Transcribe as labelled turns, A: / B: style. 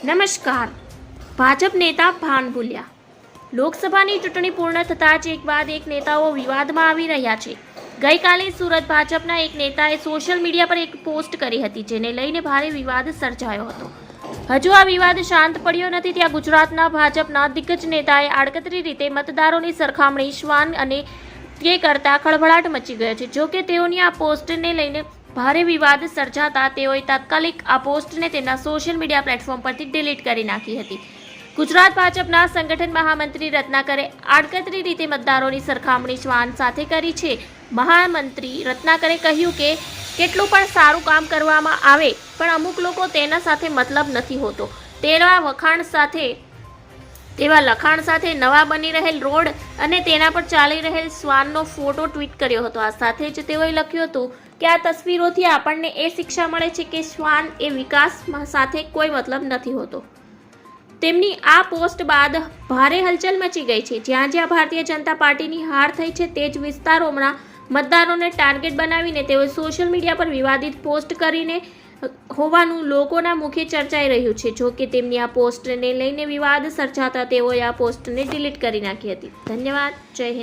A: નમસ્કાર. ભાજપ નેતા ભાન ભૂલ્યા. લોકસભાની ચૂંટણી પૂર્ણ થતાં જ એક બાદ એક નેતાઓ વિવાદમાં આવી રહ્યા છે. ગઈકાલે સુરત ભાજપના એક નેતાએ સોશિયલ મીડિયા પર એક પોસ્ટ કરી હતી, જેને લઈને ભારે વિવાદ સર્જાયો હતો. હજુ આ વિવાદ શાંત પડ્યો નથી ત્યાં ગુજરાતના ભાજપના દિગ્ગજ નેતાએ આડકતરી રીતે મતદારોની સરખામણી શ્વાન અને તે કરતા ખળભળાટ મચી ગયો છે. જો કે તેઓની આ પોસ્ટને લઈને ભારે વિવાદ સર્જાતા તેઓએ તાત્કાલિક આ પોસ્ટને તેમના સોશિયલ મીડિયા પ્લેટફોર્મ પરથી ડિલીટ કરી નાખી હતી. ગુજરાત ભાજપના સંગઠન મહામંત્રી રત્નાકરે આડકતરી રીતે મતદારોની સરખામણી શ્વાન સાથે કરી છે. મહામંત્રી રત્નાકરે કહ્યું કે કેટલું પણ સારું કામ કરવામાં આવે પણ અમુક લોકો તેના સાથે મતલબ નથી હોતો. તેવા લખાણ સાથે નવા બની રહેલ રોડ અને તેના પર ચાલી રહેલ શ્વાનનો ફોટો ટ્વીટ કર્યો હતો. આ સાથે જ તેઓએ લખ્યું હતું કે આ તસવીરોથી આપણને એ શિક્ષા મળે છે કે શ્વાન એ વિકાસ સાથે કોઈ મતલબ નથી હોતો. તેમની આ પોસ્ટ બાદ ભારે હલચલ મચી ગઈ છે. જ્યાં જ્યાં ભારતીય જનતા પાર્ટીની હાર થઈ છે તે જ વિસ્તારોમાં મતદારોને ટાર્ગેટ બનાવીને તેઓએ સોશિયલ મીડિયા પર વિવાદિત પોસ્ટ કરીને હોવાનું લોકોના મુખે ચર્ચાઈ રહ્યું છે. જો કે તેમની આ પોસ્ટને લઈને વિવાદ સર્જાતા તેઓએ આ પોસ્ટને ડિલીટ કરી નાખી હતી. ધન્યવાદ. જય હિન્દ.